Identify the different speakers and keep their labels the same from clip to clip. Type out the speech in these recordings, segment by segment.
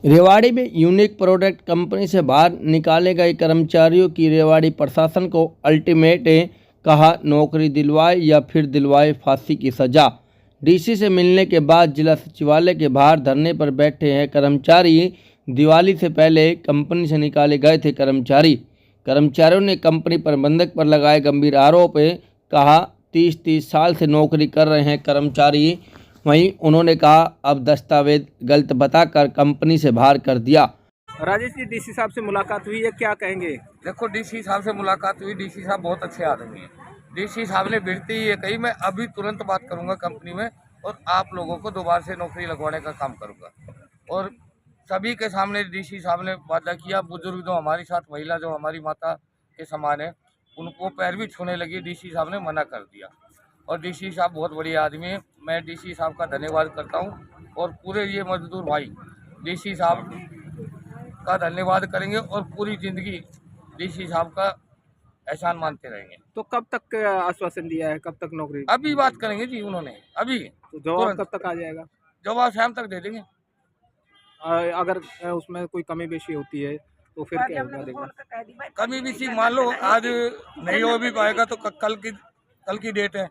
Speaker 1: रेवाड़ी में unique product company से बाहर निकाले गए कर्मचारियोयों की रेवाड़ी प्रशासन को अल्टीमेट कहा, नौकरी दिलवाए या फिर दिलवाए फांसी की सजा। डीसी से मिलने के बाद जिला सचिवालय के बाहर धरने पर बैठे हैं कर्मचारी। दिवाली से पहले कंपनी से निकाले गए थे कर्मचारियों ने कंपनी प्रबंधक पर लगाए गंभीर आरोप। कहा 30 साल से नौकरी कर रहे हैं कर्मचारी। वहीं उन्होंने कहा अब दस्तावेज गलत बताकर कंपनी से बाहर कर दिया।
Speaker 2: राजेश जी, डीसी साहब से मुलाकात हुई है, क्या कहेंगे?
Speaker 3: देखो, डीसी साहब से मुलाकात हुई। डीसी साहब बहुत अच्छे आदमी हैं। डीसी साहब ने भिड़ते ही ये कही, मैं अभी तुरंत बात करूंगा कंपनी में और आप लोगों को दोबारा से नौकरी लगवाने का काम करूंगा। और सभी के सामने डीसी साहब ने वादा किया। बुजुर्ग जो हमारे साथ, महिला जो हमारी माता के समान है, उनको पैर भी छूने लगी, डीसी साहब ने मना कर दिया। और डीसी साहब बहुत बढ़िया आदमी है। मैं डीसी साहब का धन्यवाद करता हूँ और पूरे ये मजदूर भाई डीसी साहब का धन्यवाद करेंगे और पूरी जिंदगी डीसी साहब का एहसान मानते रहेंगे।
Speaker 2: तो कब तक आश्वासन दिया है, कब तक नौकरी?
Speaker 3: अभी बात करेंगे जी उन्होंने, अभी।
Speaker 2: तो जवाब
Speaker 3: तुरंत
Speaker 2: कब तक आ जाएगा?
Speaker 3: जवाब शाम तक दे देंगे।
Speaker 2: अगर उसमें कोई कमी बेशी होती है तो फिर क्या होगा? देखना
Speaker 3: कभी भी सी मान लो आज नहीं हो भी पाएगा तो कल की डेट है,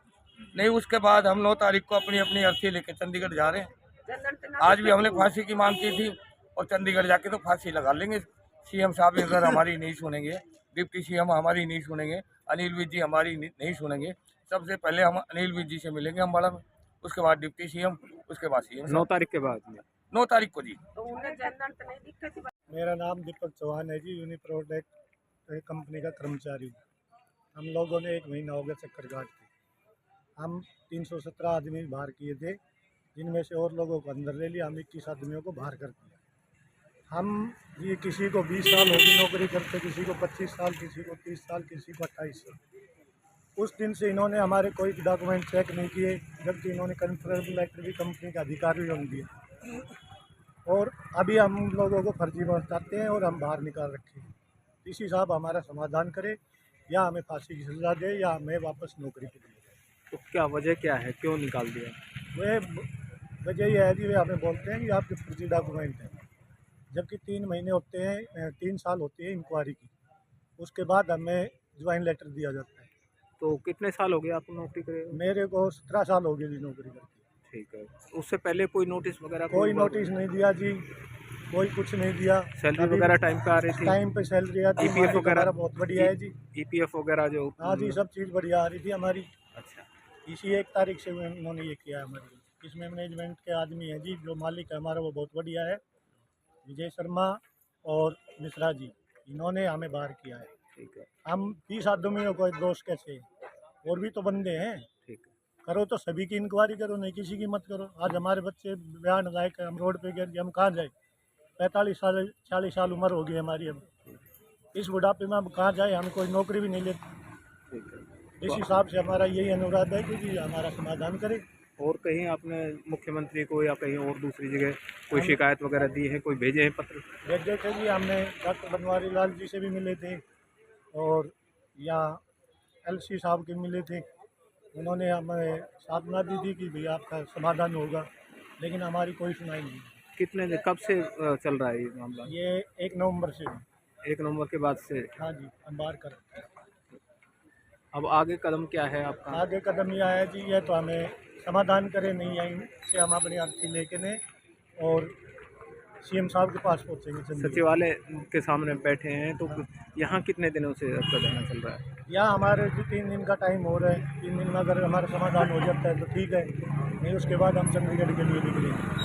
Speaker 3: नहीं उसके बाद हम 9 तारीख को अपनी अपनी अर्थी लेके चंडीगढ़ जा रहे हैं। आज भी हमने फांसी की मांग की थी और चंडीगढ़ जाके तो फांसी लगा लेंगे। सीएम साहब अगर हमारी नहीं सुनेंगे, डिप्टी सीएम हमारी नहीं सुनेंगे, अनिल विज जी हमारी नहीं सुनेंगे, सबसे पहले हम अनिल विज जी से मिलेंगे अम्बाड़ा में, उसके बाद डिप्टी सीएम, उसके बाद सीएम।
Speaker 2: 9 तारीख के बाद में
Speaker 3: 9 तारीख को जी।
Speaker 4: मेरा नाम दीपक चौहान है जी, यूनिक प्रोडक्ट कंपनी का कर्मचारी हूँ। हम लोगों ने 1 महीना हो गया चक्कर काटते। हम 317 आदमी बाहर किए थे, जिनमें से और लोगों को अंदर ले लिया। हम 21 आदमियों को बाहर कर दिया। हम ये किसी को 20 साल होगी नौकरी करते, किसी को 25 साल, किसी को 30 साल, किसी को 28 साल। उस दिन से इन्होंने हमारे कोई डॉक्यूमेंट चेक नहीं किए, जबकि इन्होंने कन्फर्म लेटर भी कंपनी का अधिकारियों ने दिया। और अभी हम लोगों को फर्जी बताते हैं और हम बाहर निकाल रखे हैं। डीसी साहब हमारा समाधान करे, या हमें फांसी की सजा दे, या हमें वापस नौकरी के लिए।
Speaker 2: तो क्या वजह क्या है, क्यों निकाल दिया?
Speaker 4: वजह यह है कि वे हमें बोलते हैं कि आपके फर्जी डॉक्यूमेंट हैं, जबकि 3 महीने होते हैं, 3 साल होती है इंक्वायरी की। उसके बाद हमें ज्वाइन लेटर दिया जाता है।
Speaker 2: तो कितने साल हो गए आपको नौकरी करे?
Speaker 4: मेरे को 17 साल हो गए जी नौकरी करके।
Speaker 2: ठीक है, उससे पहले कोई नोटिस वगैरह?
Speaker 4: कोई नोटिस नहीं दिया जी, कोई कुछ नहीं दिया।
Speaker 2: सैलरी वगैरह टाइम पे आ रही थी?
Speaker 4: टाइम पे सैलरी आती है।
Speaker 2: EPF वगैरह
Speaker 4: बहुत बढ़िया है जी।
Speaker 2: EPF वगैरह जो?
Speaker 4: हाँ जी, सब चीज़ बढ़िया आ रही थी हमारी।
Speaker 2: अच्छा,
Speaker 4: इसी 1 तारीख से उन्होंने ये किया है हमारी। इसमें मैनेजमेंट के आदमी हैं जी, जो मालिक है हमारा वो बहुत बढ़िया है, विजय शर्मा और मिश्रा जी, इन्होंने हमें बाहर किया है।
Speaker 2: ठीक है,
Speaker 4: हम 30 आदमियों को दोष कैसे, और भी तो बंदे हैं।
Speaker 2: ठीक है।
Speaker 4: करो तो सभी की इंक्वायरी करो, नहीं किसी की मत करो। आज हमारे बच्चे बयान लायक हम रोड पे गिर गए, हम कहाँ जाए? 45 साल 40 साल उम्र हो गई हमारी। अब इस बुढ़ापे में हम कहाँ जाए? हम कोई नौकरी भी नहीं लेते।
Speaker 2: ठीक है,
Speaker 4: इसी हिसाब से हमारा यही अनुरोध है कि हमारा समाधान करे।
Speaker 2: और कहीं आपने मुख्यमंत्री को या कहीं और दूसरी जगह कोई शिकायत वगैरह दी है, कोई भेजे हैं पत्र?
Speaker 4: भेजे थे जी, हमने डॉक्टर बनवारी लाल जी से भी मिले थे और यहाँ LC साहब के मिले थे। उन्होंने हमें साधना दी थी कि भैया आपका समाधान होगा, लेकिन हमारी कोई सुनाई नहीं।
Speaker 2: कितने कब से चल रहा है ये मामला?
Speaker 4: ये 1 नवंबर से।
Speaker 2: 1 नवंबर के बाद से?
Speaker 4: हाँ जी, हम बाहर कर।
Speaker 2: अब आगे कदम क्या है आपका?
Speaker 4: आगे कदम यह है जी, ये तो हमें समाधान करे, नहीं आई से हम अपनी अर्थी लेके ने और CM साहब के पास पहुँचेंगे।
Speaker 2: सचिवालय के सामने बैठे हैं, तो यहाँ कितने दिनों से आपका धरना चल रहा है?
Speaker 4: यहाँ हमारे जो 3 दिन का टाइम हो रहा है। 3 दिन में अगर हमारा समाधान हो जाता है तो ठीक है, नहीं उसके बाद हम चंडीगढ़ के लिए निकलेंगे।